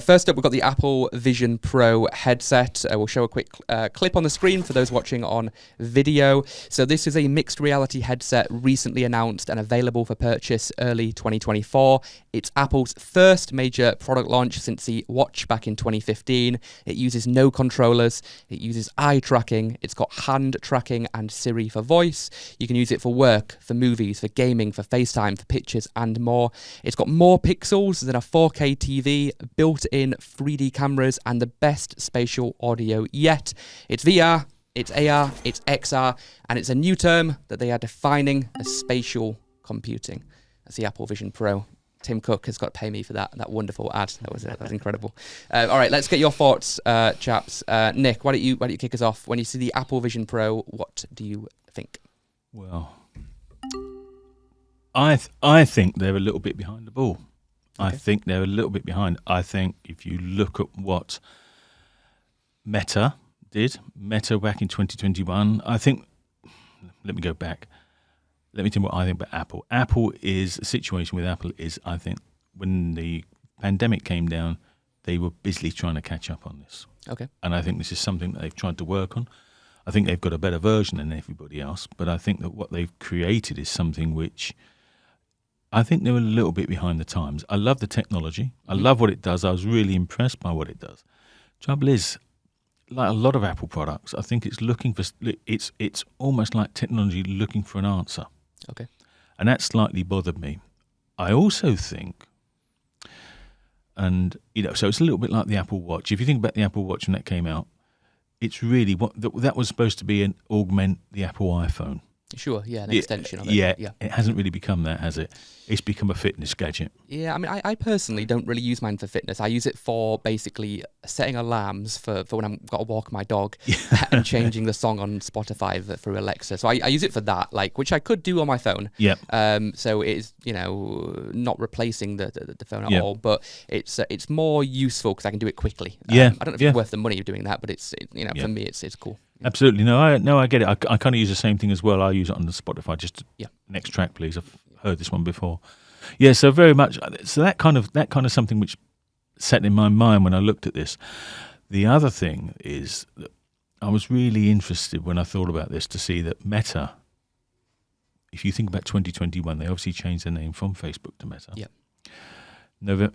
First up, we've got the Apple Vision Pro headset. We'll show a quick clip on the screen for those watching on video. So this is a mixed reality headset recently announced and available for purchase early 2024. It's Apple's first major product launch since the Watch back in 2015. It uses no controllers. It uses eye tracking. It's got hand tracking and Siri for voice. You can use it for work, for movies, for gaming, for FaceTime, for pictures and more. It's got more pixels than a 4K TV, built-in 3D cameras, and the best spatial audio yet. It's VR, it's AR, it's XR, and it's a new term that they are defining as spatial computing. That's the Apple Vision Pro. Tim Cook has got to pay me for that wonderful ad. That was incredible. All right, let's get your thoughts, chaps. Nick, why don't you kick us off? When you see the Apple Vision Pro, what do you think? Well, I think they're a little bit behind the ball. Okay. I think they're a little bit behind. I think if you look at what Meta back in 2021, I think, let me go back. Let me tell you what I think about Apple. The situation with Apple is, I think, when the pandemic came down, they were busily trying to catch up on this. Okay. And I think this is something that they've tried to work on. I think they've got a better version than everybody else, but I think that what they've created is something which I think they're a little bit behind the times. I love the technology. I love what it does. I was really impressed by what it does. Trouble is, like a lot of Apple products, I think it's looking for it's almost like technology looking for an answer. Okay. And that slightly bothered me. I also think, and so it's a little bit like the Apple Watch. If you think about the Apple Watch when that came out, it's really that was supposed to be an augment the Apple iPhone. Sure, yeah, an extension of it. Yeah, it hasn't really become that, has it? It's become a fitness gadget. Yeah, I mean, I personally don't really use mine for fitness. I use it for basically setting alarms for when I've got to walk my dog and changing the song on Spotify through Alexa. So I use it for that, which I could do on my phone. Yeah. So it is, not replacing the phone at all, but it's more useful because I can do it quickly. I don't know if it's worth the money of doing that, but for me, it's cool. Absolutely. No, I get it. I kind of use the same thing as well. I use it on the Spotify. Just next track, please. I've heard this one before. Yeah, so very much. So that kind of something which set in my mind when I looked at this. The other thing is that I was really interested when I thought about this to see that Meta, if you think about 2021, they obviously changed their name from Facebook to Meta. Yeah.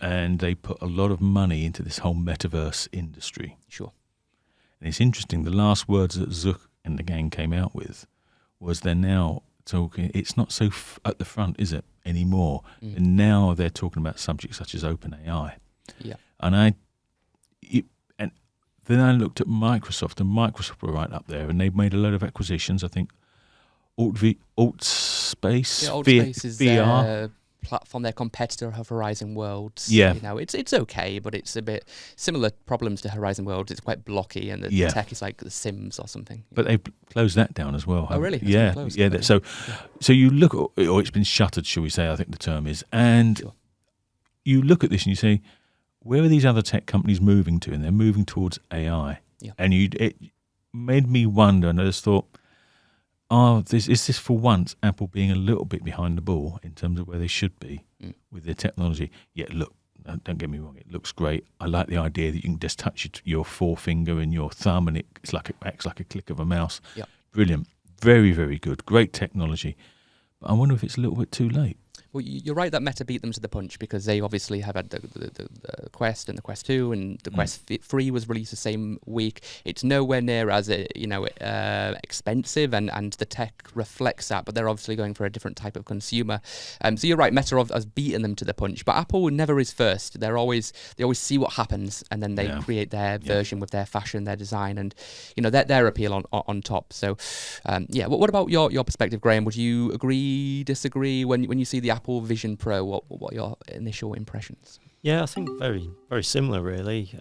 And they put a lot of money into this whole metaverse industry. Sure. And it's interesting, the last words that Zuck and the gang came out with was they're now talking, it's not so at the front, is it, anymore? And now they're talking about subjects such as OpenAI. Yeah. And then I looked at Microsoft, and Microsoft were right up there, and they've made a load of acquisitions. I think AltSpace, AltSpace is VR. Platform, their competitor of Horizon Worlds. Yeah. It's okay, but it's a bit similar problems to Horizon Worlds. It's quite blocky, and the tech is like The Sims or something. But they've closed that down as well. Oh, really? Yeah. So you look at, or it's been shuttered, shall we say, I think the term is, and you look at this and you say, where are these other tech companies moving to? And they're moving towards AI. Yeah. And it made me wonder, and I just thought, is this for once Apple being a little bit behind the ball in terms of where they should be with their technology? Yet, look, don't get me wrong, it looks great. I like the idea that you can just touch your forefinger and your thumb, and it acts like a click of a mouse. Yeah. Brilliant, very, very good, great technology. But I wonder if it's a little bit too late. Well, you're right that Meta beat them to the punch because they obviously have had the Quest and the Quest 2, and the Quest 3 was released the same week. It's nowhere near as expensive, and the tech reflects that, but they're obviously going for a different type of consumer. So you're right, Meta has beaten them to the punch, but Apple never is first. They always see what happens, and then they create their version with their fashion, their design, and their appeal on top. So what about your perspective, Graham? Would you agree, disagree when you see the Apple Vision Pro? What are your initial impressions? Yeah, I think very, very similar, really.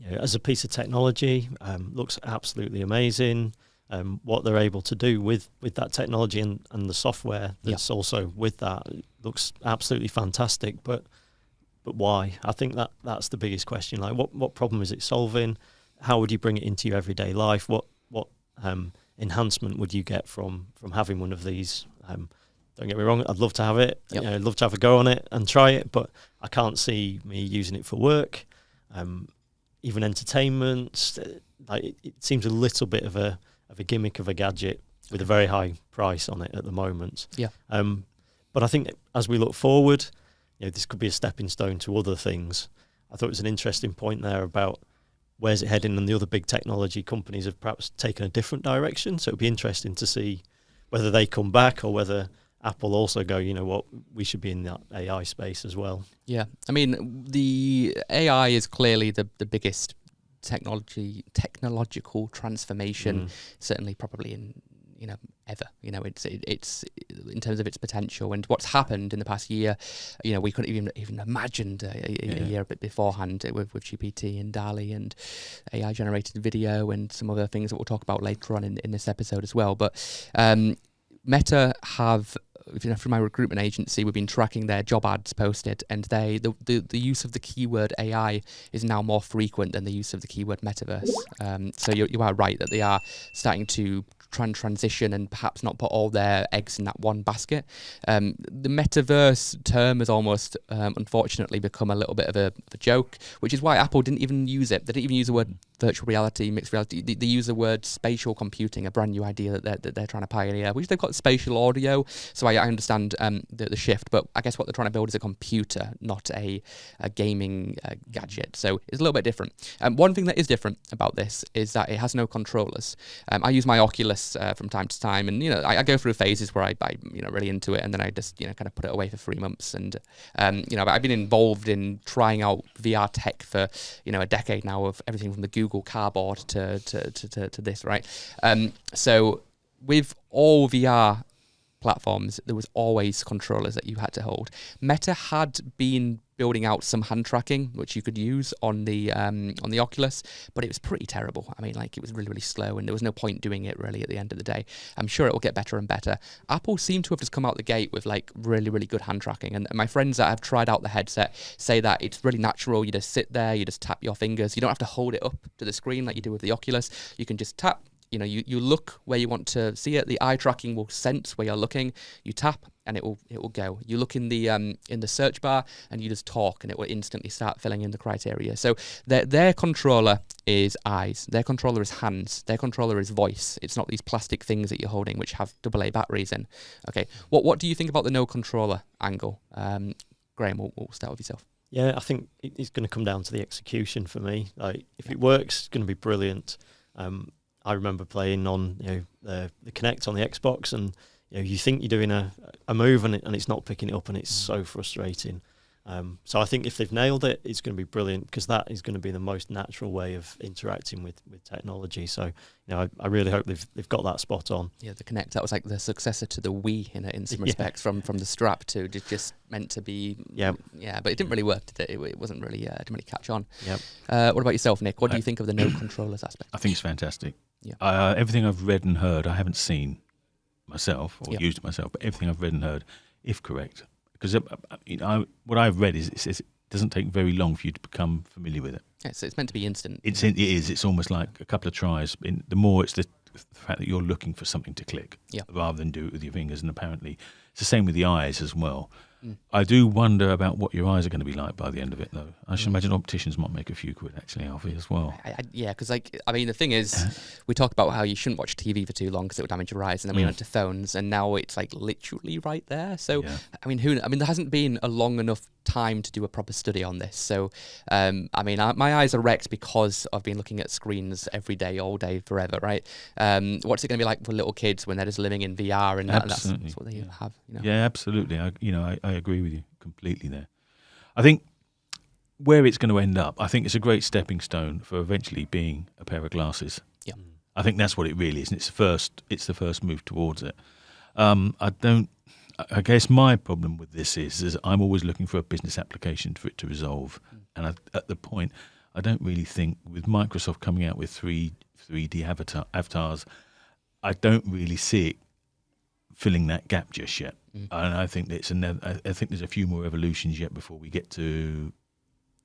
As a piece of technology, looks absolutely amazing. What they're able to do with that technology and the software that's also with that looks absolutely fantastic. But why? I think that's the biggest question. Like, what problem is it solving? How would you bring it into your everyday life? What enhancement would you get from having one of these? Don't get me wrong, I'd love to have it. Yep. I'd love to have a go on it and try it, but I can't see me using it for work, even entertainment. Like it seems a little bit of a gimmick of a gadget with a very high price on it at the moment. Yeah. But I think as we look forward, this could be a stepping stone to other things. I thought it was an interesting point there about where's it heading, and the other big technology companies have perhaps taken a different direction. So it'll be interesting to see whether they come back or whether Apple also go, we should be in that AI space as well. Yeah. I mean, the AI is clearly the biggest technological transformation, certainly probably in ever. It's in terms of its potential and what's happened in the past year. We couldn't even imagined a year a bit beforehand with GPT and DALL-E and AI generated video and some other things that we'll talk about later on in this episode as well. But Meta have, from my recruitment agency, we've been tracking their job ads posted, and the use of the keyword AI is now more frequent than the use of the keyword metaverse. So you are right that they are starting to try and transition and perhaps not put all their eggs in that one basket. The metaverse term has almost, unfortunately, become a little bit of a joke, which is why Apple didn't even use it. They didn't even use the word virtual reality, mixed reality. They use the word spatial computing, a brand new idea that they're trying to pioneer, which they've got spatial audio. So I understand the shift, but I guess what they're trying to build is a computer, not a gaming gadget. So it's a little bit different. One thing that is different about this is that it has no controllers. I use my Oculus from time to time, and I go through phases where I really into it, and then I just kind of put it away for 3 months. And but I've been involved in trying out VR tech for a decade now, of everything from the Google Cardboard to this, right? So with all VR platforms, there was always controllers that you had to hold. Meta had been building out some hand tracking, which you could use on the Oculus, but it was pretty terrible. I mean, it was really, really slow, and there was no point doing it really at the end of the day. I'm sure it will get better and better. Apple seem to have just come out the gate with really, really good hand tracking, and my friends that have tried out the headset say that it's really natural. You just sit there, you just tap your fingers. You don't have to hold it up to the screen like you do with the Oculus. You can just tap. You look where you want to see it. The eye tracking will sense where you're looking. You tap, and it will go. You look in the search bar, and you just talk, and it will instantly start filling in the criteria. So their controller is eyes. Their controller is hands. Their controller is voice. It's not these plastic things that you're holding, which have AA batteries in. Okay. What do you think about the no controller angle? Graham, we'll start with yourself. Yeah, I think it's going to come down to the execution for me. If it works, it's going to be brilliant. I remember playing on the Kinect on the Xbox, and you think you're doing a move and it's not picking it up, and it's so frustrating. So I think if they've nailed it, it's going to be brilliant, because that is going to be the most natural way of interacting with technology. So I really hope they've got that spot on. Yeah, the Kinect, that was like the successor to the Wii in some respects, from the strap to just meant to be. Yeah, but it didn't really work, did it? It wasn't really didn't really catch on. Yep. What about yourself, Nick? What do you think of the no controllers aspect? I think it's fantastic. Yeah. Everything I've read and heard, I haven't seen myself or used it myself, but everything I've read and heard, if correct, because what I've read is it says it doesn't take very long for you to become familiar with it. Yeah, so it's meant to be instant. It is. It's almost like a couple of tries. The more it's the fact that you're looking for something to click, rather than do it with your fingers. And apparently, it's the same with the eyes as well. I do wonder about what your eyes are going to be like by the end of it, though. I should imagine opticians might make a few quid, actually, Alfie, as well. Because, the thing is, we talk about how you shouldn't watch TV for too long because it would damage your eyes, and then we went to phones, and now it's, literally right there. So, there hasn't been a long enough time to do a proper study on this. So, my eyes are wrecked because I've been looking at screens every day, all day, forever, right? What's it going to be like for little kids when they're just living in VR, and that's what they have? Yeah, absolutely. I agree with you completely there. I think where it's going to end up, I think it's a great stepping stone for eventually being a pair of glasses. Yeah, I think that's what it really is, and it's the first move towards it. I guess my problem with this is I'm always looking for a business application for it to resolve, and at the point, I don't really think with Microsoft coming out with 3D avatars, I don't really see it filling that gap just yet. And I think I think there's a few more evolutions yet before we get to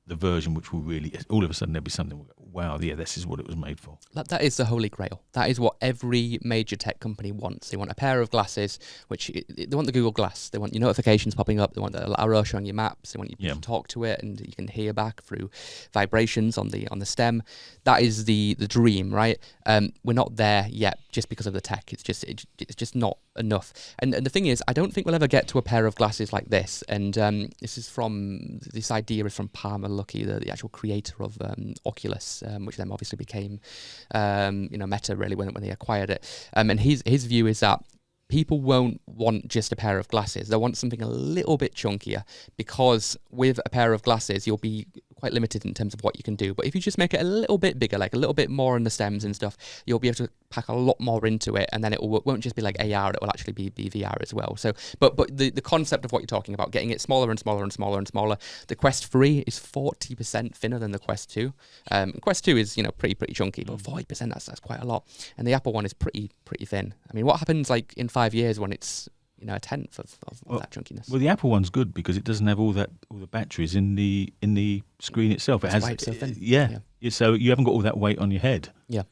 the version which will really, all of a sudden there'll be something, wow, yeah, this is what it was made for. That is the holy grail. That is what every major tech company wants. They want a pair of glasses, they want the Google Glass. They want your notifications popping up. They want the arrow showing your maps. They want you to talk to it, and you can hear back through vibrations on the stem. That is the dream, right? We're not there yet, just because of the tech. It's just not enough. And the thing is, I don't think we'll ever get to a pair of glasses like this. And this idea is from Palmer Luckey, the actual creator of Oculus, which then obviously became Meta, really, when they acquired it. And his view is that people won't want just a pair of glasses. They'll want something a little bit chunkier, because with a pair of glasses, you'll be quite limited in terms of what you can do. But if you just make it a little bit bigger, like a little bit more on the stems and stuff, you'll be able to pack a lot more into it, and then it won't just be like AR, it will actually be VR as well. So, but the concept of what you're talking about, getting it smaller and smaller and smaller and smaller, the Quest 3 is 40% thinner than the Quest 2. Quest 2 is, pretty chunky, but 40%, that's quite a lot. And the Apple one is pretty thin. I mean, what happens like in 5 years when it's a tenth of that chunkiness? Well, the Apple one's good because it doesn't have all the batteries in the screen itself. That's why it's so thin. Yeah. So you haven't got all that weight on your head. Yeah.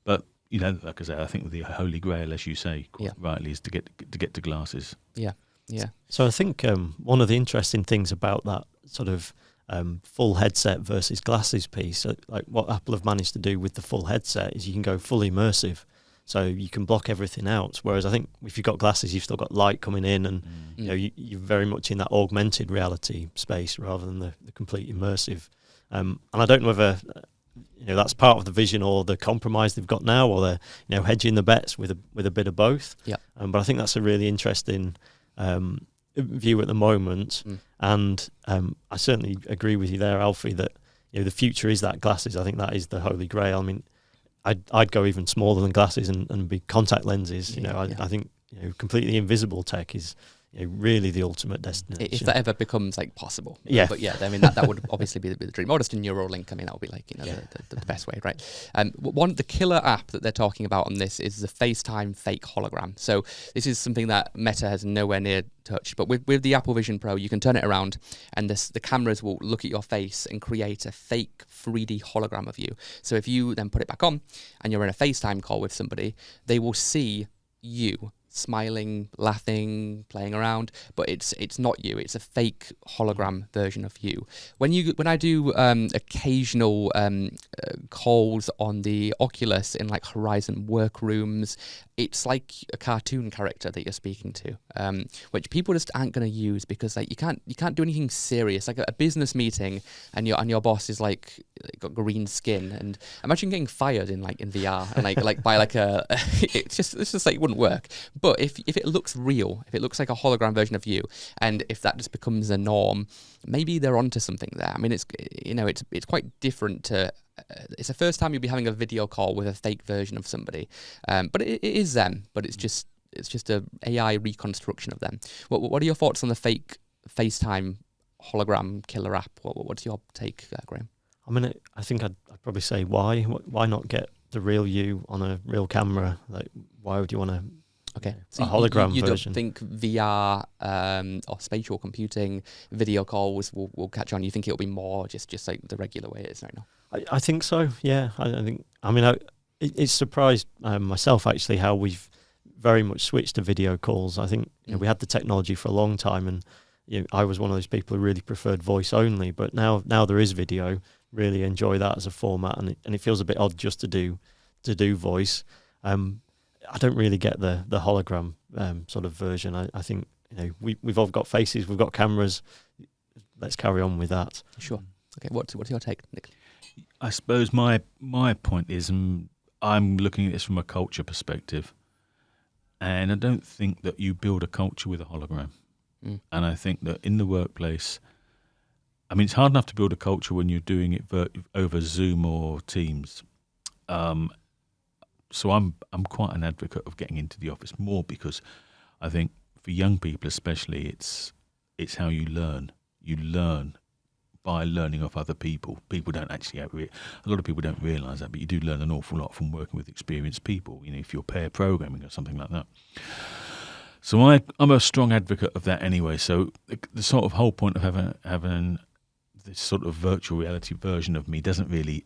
But like I say, I think the holy grail, as you say, quite rightly, is to get to glasses. Yeah. Yeah. So I think one of the interesting things about that sort of full headset versus glasses piece, like what Apple have managed to do with the full headset, is you can go full immersive. So you can block everything out. Whereas I think if you've got glasses, you've still got light coming in, and you're very much in that augmented reality space rather than the complete immersive. And I don't know whether that's part of the vision or the compromise they've got now, or they're hedging the bets with a bit of both. Yeah. But I think that's a really interesting view at the moment. And I certainly agree with you there, Alfie, that the future is that glasses. I think that is the holy grail. I mean, I'd go even smaller than glasses and be contact lenses. I think completely invisible tech is really the ultimate destination. If that ever becomes like possible. Yeah. But yeah, I mean that would obviously be the dream. Or just a Neuralink. I mean, that would be like the best way, right? The killer app that they're talking about on this is the FaceTime fake hologram. So this is something that Meta has nowhere near touched. But with the Apple Vision Pro, you can turn it around, and the cameras will look at your face and create a fake 3D hologram of you. So if you then put it back on and you're in a FaceTime call with somebody, they will see you smiling, laughing, playing around, but it's not you. It's a fake hologram version of you. When I do occasional calls on the Oculus in like Horizon workrooms, it's like a cartoon character that you're speaking to, which people just aren't going to use, because like you can't do anything serious, like a business meeting, and your boss is like got green skin, and imagine getting fired in VR and like by like a it's just like it wouldn't work. But if it looks real, if it looks like a hologram version of you, and if that just becomes a norm, maybe they're onto something there. I mean, it's quite different to. It's the first time you'll be having a video call with a fake version of somebody, but it is them. But it's just a AI reconstruction of them. What are your thoughts on the fake FaceTime hologram killer app? What's your take, Graham? I mean, I think I'd probably say why not get the real you on a real camera? Like, why would you want to? Okay, so a hologram you version. Don't think VR or spatial computing video calls will catch on? You think it'll be more just like the regular way it is right now? I think so. Yeah, I think. I mean, it surprised myself actually how we've very much switched to video calls. I think we had the technology for a long time, and I was one of those people who really preferred voice only. But now there is video. Really enjoy that as a format, and it feels a bit odd just to do voice. I don't really get the hologram sort of version. I think we've all got faces, we've got cameras. Let's carry on with that. Sure. Okay. What's your take, Nick? I suppose my point is I'm looking at this from a culture perspective, and I don't think that you build a culture with a hologram. And I think that in the workplace, I mean, it's hard enough to build a culture when you're doing it over Zoom or Teams. So I'm quite an advocate of getting into the office more, because I think for young people especially, it's how you learn. You learn by learning off other people. People don't actually a lot of people don't realise that, but you do learn an awful lot from working with experienced people. If you're pair programming or something like that. So I'm a strong advocate of that anyway. So the sort of whole point of having this sort of virtual reality version of me doesn't really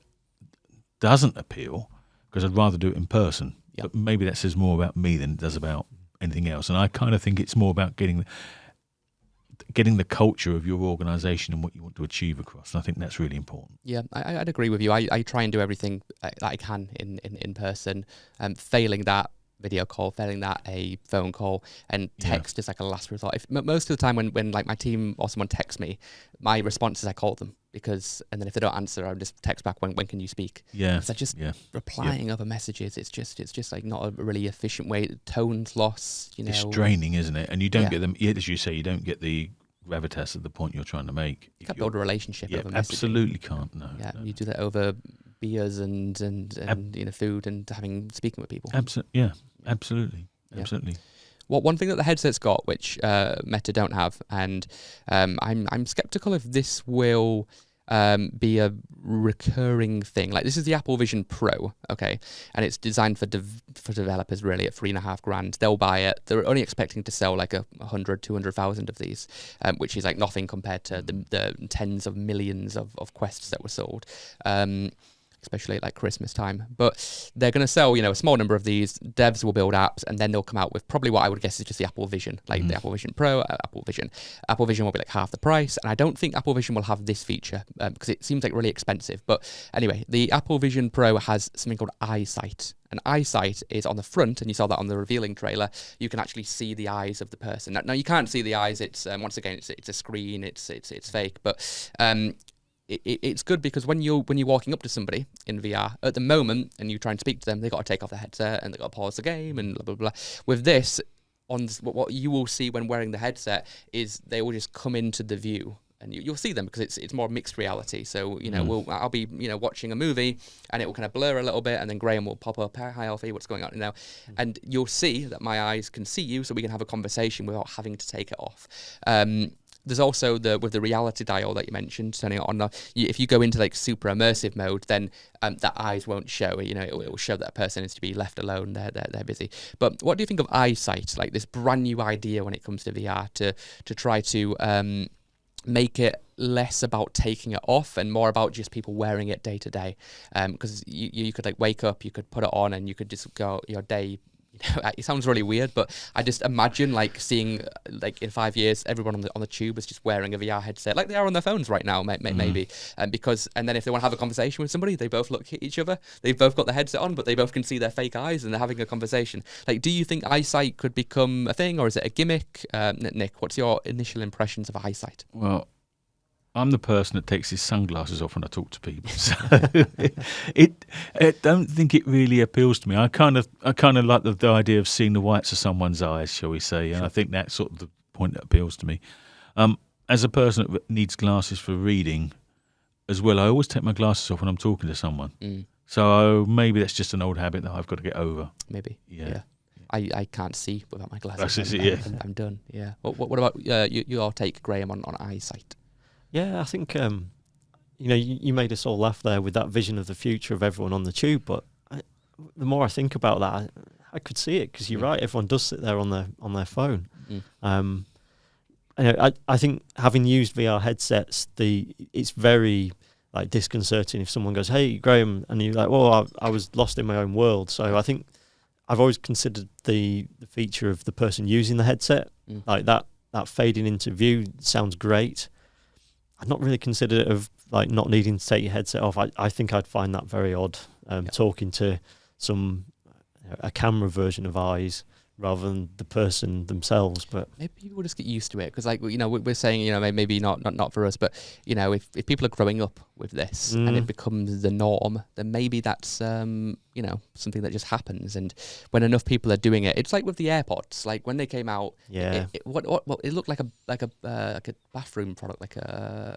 doesn't appeal because I'd rather do it in person. Yep. But maybe that says more about me than it does about anything else. And I kind of think it's more about getting the culture of your organisation and what you want to achieve across. And I think that's really important. Yeah, I'd agree with you. I try and do everything that I can in person. Failing that, video call, failing that, a phone call, and text is like a last resort. Most of the time when like my team or someone texts me, my response is I call them, and then if they don't answer, I'll just text back, when can you speak? Yeah. So just replying over messages, it's just like not a really efficient way. The tone's lost, you know. It's draining, isn't it? And you don't get them, as you say, you don't get the gravitas of the point you're trying to make. You can't build a relationship over messaging. Absolutely can't, no. Yeah, you do that over beers and food and speaking with people. Absolutely. One thing that the headset's got, which Meta don't have, and I'm skeptical if this will be a recurring thing. Like, this is the Apple Vision Pro, okay, and it's designed for developers really at $3,500. They'll buy it. They're only expecting to sell like 200,000 of these, which is like nothing compared to the tens of millions of Quests that were sold. Especially at like Christmas time. But they're going to sell, a small number of these. Devs will build apps, and then they'll come out with probably what I would guess is just the Apple Vision, like the Apple Vision Pro, Apple Vision. Apple Vision will be like half the price, and I don't think Apple Vision will have this feature because it seems like really expensive. But anyway, the Apple Vision Pro has something called EyeSight. And EyeSight is on the front, and you saw that on the revealing trailer. You can actually see the eyes of the person. Now you can't see the eyes. It's once again, it's a screen. It's fake, but it's good because when you're walking up to somebody in VR at the moment and you try and speak to them, they got to take off the headset and they got to pause the game and blah blah blah. With this, what you will see when wearing the headset is they will just come into the view. And you'll see them because it's more mixed reality. So, I'll be, watching a movie and it will kind of blur a little bit, and then Graham will pop up, "Hi, Alfie, what's going on now?" And you'll see that my eyes can see you, so we can have a conversation without having to take it off. There's also with the reality dial that you mentioned, turning it on. If you go into like super immersive mode, then that eyes won't show. It will show that a person is to be left alone. They're busy. But what do you think of EyeSight? Like this brand new idea when it comes to VR to try to make it less about taking it off and more about just people wearing it day to day. Because you could like wake up, you could put it on, and you could just go your day. It sounds really weird, but I just imagine like seeing like in 5 years everyone on the tube is just wearing a VR headset like they are on their phones right now, maybe. And then if they want to have a conversation with somebody, they both look at each other. They've both got the headset on, but they both can see their fake eyes and they're having a conversation. Like, do you think EyeSight could become a thing, or is it a gimmick? Nick, what's your initial impressions of EyeSight? Well, I'm the person that takes his sunglasses off when I talk to people, so I don't think it really appeals to me. I kind of like the idea of seeing the whites of someone's eyes, shall we say, and I think that's sort of the point that appeals to me. As a person that needs glasses for reading as well, I always take my glasses off when I'm talking to someone. So maybe that's just an old habit that I've got to get over. Maybe, yeah. I can't see without my glasses. I'm done. Yeah. What about your take, Graham, on EyeSight? Yeah, I think, you made us all laugh there with that vision of the future of everyone on the tube. But the more I think about that, I could see it because you're right. Everyone does sit there on their phone. I think having used VR headsets, it's very like disconcerting if someone goes, "Hey, Graham," and you're like, "Well, I was lost in my own world." So I think I've always considered the feature of the person using the headset, like that fading into view sounds great. I've not really considered it of like not needing to take your headset off. I think I'd find that very odd, talking to a camera version of eyes rather than the person themselves. But maybe people just get used to it because, like, we're saying, maybe not for us, but if people are growing up with this and it becomes the norm, then maybe that's something that just happens. And when enough people are doing it, it's like with the AirPods. Like when they came out, it looked like a bathroom product, like a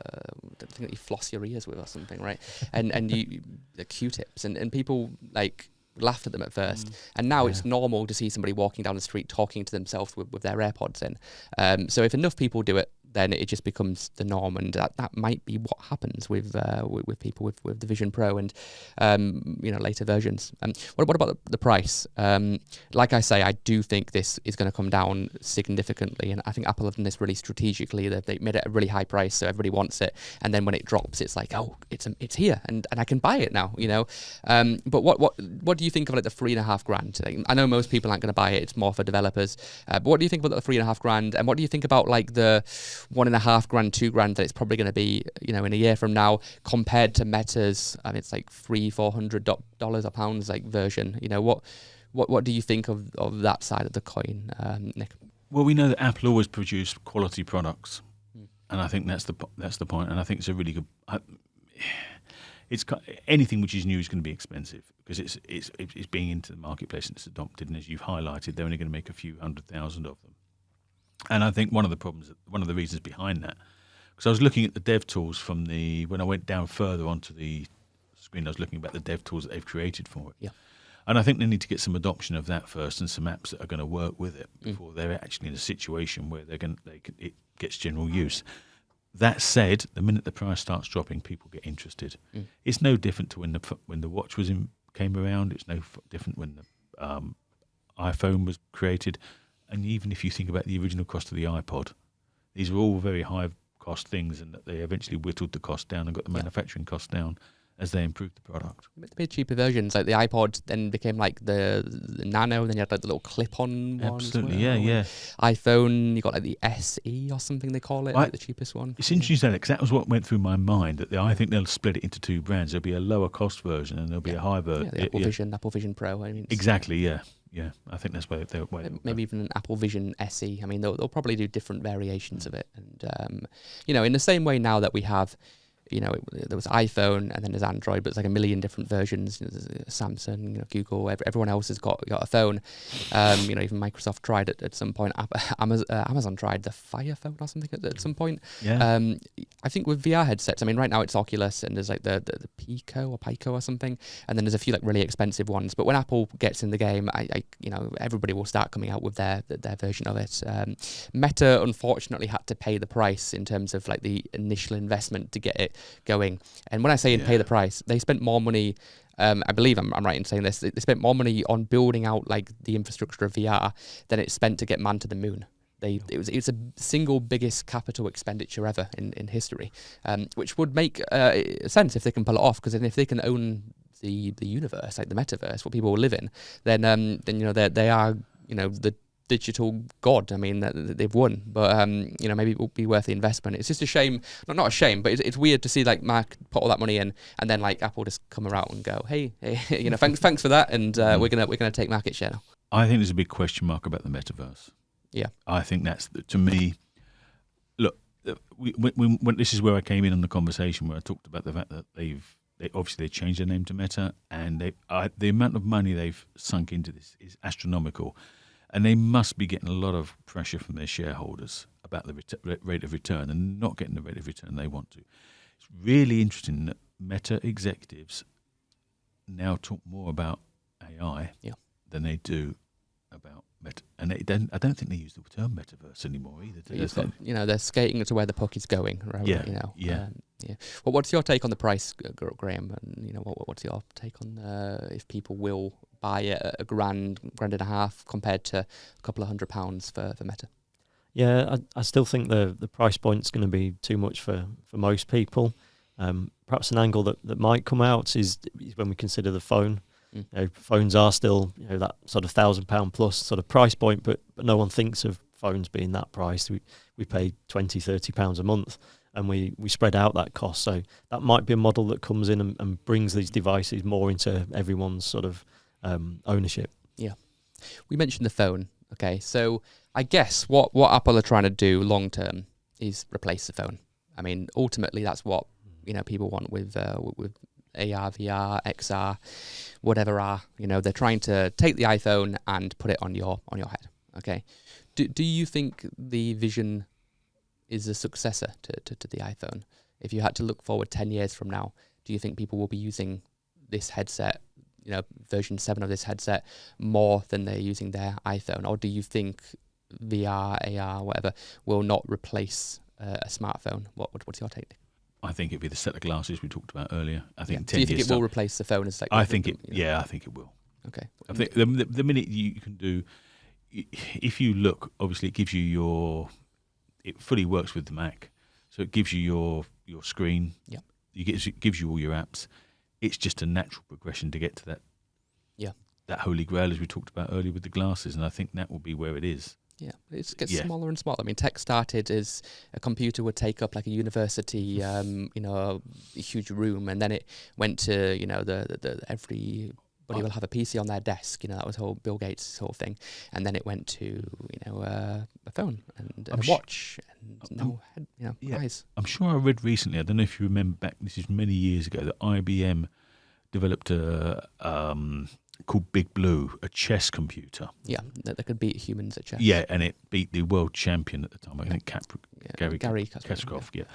thing that you floss your ears with or something, right? and the Q-tips and people like laughed at them at first, and now it's normal to see somebody walking down the street talking to themselves with their AirPods in. So if enough people do it, then it just becomes the norm, and that might be what happens with people with the Vision Pro and later versions. What about the price? Like I say, I do think this is going to come down significantly, and I think Apple have done this really strategically. They made it a really high price, so everybody wants it, and then when it drops, it's like, oh, it's here, and I can buy it now, But what do you think of like the $3,500? Like, I know most people aren't going to buy it; it's more for developers. But what do you think about the $3,500? And what do you think about like the $1,500, $2,000 that it's probably going to be, in a year from now, compared to Meta's? I mean, it's like $300-400 or pounds like version. What do you think of that side of the coin, Nick? Well, we know that Apple always produce quality products, and I think that's the point. And I think it's a really good. Anything which is new is going to be expensive because it's being into the marketplace and it's adopted. And as you've highlighted, they're only going to make a few 100,000 of them. And I think one of the reasons behind that, because I was looking at the dev tools when I went down further onto the screen, I was looking at the dev tools that they've created for it. Yeah. And I think they need to get some adoption of that first and some apps that are going to work with it before they're actually in a situation where it gets general use. That said, the minute the price starts dropping, people get interested. It's no different to when the watch came around. It's no different when the iPhone was created. And even if you think about the original cost of the iPod, these were all very high cost things, and that they eventually whittled the cost down and got the manufacturing cost down as they improved the product. The bit cheaper versions, like the iPod, then became like the Nano, and then you had like the little clip-on one. Absolutely, as well. yeah. iPhone, you got like the SE or something they call it, like the cheapest one. It's interesting because that was what went through my mind. That I think they'll split it into two brands. There'll be a lower cost version and there'll be a high version. Yeah, the Apple Vision Pro. I mean, exactly. Yeah. I think that's where maybe even an Apple Vision SE. I mean, they'll probably do different variations of it, and in the same way now that we have. There was iPhone and then there's Android, but it's like a million different versions. There's Samsung, Google, everyone else has got a phone. Even Microsoft tried it at some point. Amazon tried the Fire phone or something at some point. Yeah. I think with VR headsets, I mean, right now it's Oculus and there's like the Pico or something, and then there's a few like really expensive ones. But when Apple gets in the game, everybody will start coming out with their version of it. Meta unfortunately had to pay the price in terms of like the initial investment to get it going. And when I say pay the price, they spent more money. I believe I'm right in saying this. They spent more money on building out like the infrastructure of VR than it spent to get man to the moon. It's a single biggest capital expenditure ever in history, which would make sense if they can pull it off. Because if they can own the universe, like the metaverse, what people will live in, then they are the digital god. I mean, they've won, but maybe it will be worth the investment. It's just a shame, not a shame, but it's weird to see like Mark put all that money in, and then like Apple just come around and go, hey, thanks for that, and we're gonna take market share now. I think there's a big question mark about the metaverse. Yeah, I think that's to me. Look, when this is where I came in on the conversation where I talked about the fact that they obviously changed their name to Meta, and the amount of money they've sunk into this is astronomical. And they must be getting a lot of pressure from their shareholders about the rate of return and not getting the rate of return they want to. It's really interesting that Meta executives now talk more about AI than they do about Meta. And I don't think they use the term metaverse anymore either. They're skating to where the puck is going. Right? Yeah. Well, what's your take on the price, Graham? And what's your take on if people will buy it at $1,500 compared to a couple of £100 for Meta? Yeah, I still think the price point's going to be too much for most people. Perhaps an angle that might come out is when we consider the phone. Phones are still that sort of £1,000 plus sort of price point, but no one thinks of phones being that priced. We pay £20-30 a month, and we spread out that cost. So that might be a model that comes in and brings these devices more into everyone's sort of ownership. Yeah, we mentioned the phone. Okay, so I guess what Apple are trying to do long term is replace the phone. I mean, ultimately that's what people want with AR, VR, XR, whatever are. They're trying to take the iPhone and put it on your head. Okay, do you think the Vision is a successor to the iPhone? If you had to look forward 10 years from now, do you think people will be using this headset, version 7 of this headset, more than they're using their iPhone? Or do you think VR, AR, whatever, will not replace a smartphone? What's your take? I think it'd be the set of glasses we talked about earlier. I think 10 Do you think years it will replace the phone as like? I think it. Yeah, I think it will. Okay. I think the minute you can do, if you look, obviously it gives you it fully works with the Mac, so it gives you your screen. Yeah. It gives you all your apps. It's just a natural progression to get to that. Yeah. That holy grail, as we talked about earlier with the glasses, and I think that will be where it is. Yeah, it gets smaller and smaller. I mean, tech started as a computer would take up like a university, a huge room, and then it went to, the everybody will have a PC on their desk. That was whole Bill Gates' whole thing, and then it went to a phone and a watch, and eyes. I'm sure I read recently. I don't know if you remember back. This is many years ago that IBM developed a called Big Blue, a chess computer. Yeah, that could beat humans at chess. Yeah, and it beat the world champion at the time. I think Gary Kasparov. Yeah.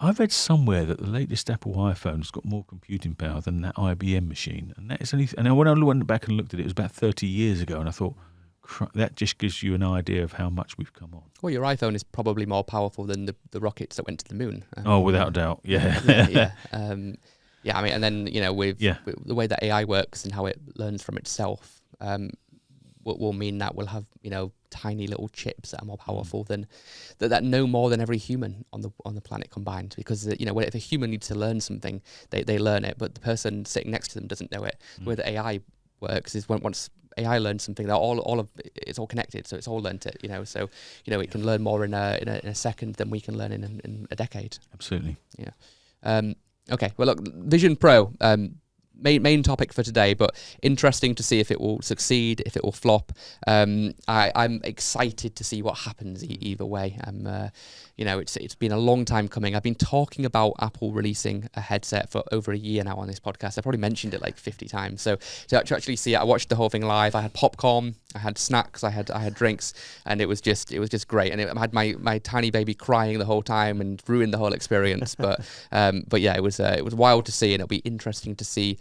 I read somewhere that the latest Apple iPhone's got more computing power than that IBM machine, and that is only. And when I went back and looked at it, it was about 30 years ago, and I thought that just gives you an idea of how much we've come on. Well, your iPhone is probably more powerful than the rockets that went to the moon. Without a doubt, yeah. Yeah, I mean, and then with the way that AI works and how it learns from itself, will mean that we'll have tiny little chips that are more powerful than that know more than every human on the planet combined. Because if a human needs to learn something, they learn it, but the person sitting next to them doesn't know it. The way that AI works is once AI learns something, that it's all connected, so it's all learnt it. So it can learn more in a second than we can learn in a decade. Absolutely. Yeah. Okay, well, look, Vision Pro, main topic for today, but interesting to see if it will succeed, if it will flop. I'm excited to see what happens either way. It's been a long time coming. I've been talking about Apple releasing a headset for over a year now on this podcast. I've probably mentioned it like 50 times. So to actually see it, I watched the whole thing live. I had popcorn, I had snacks, I had drinks, and it was just great. And I had my tiny baby crying the whole time and ruined the whole experience. But yeah, it was wild to see, and it'll be interesting to see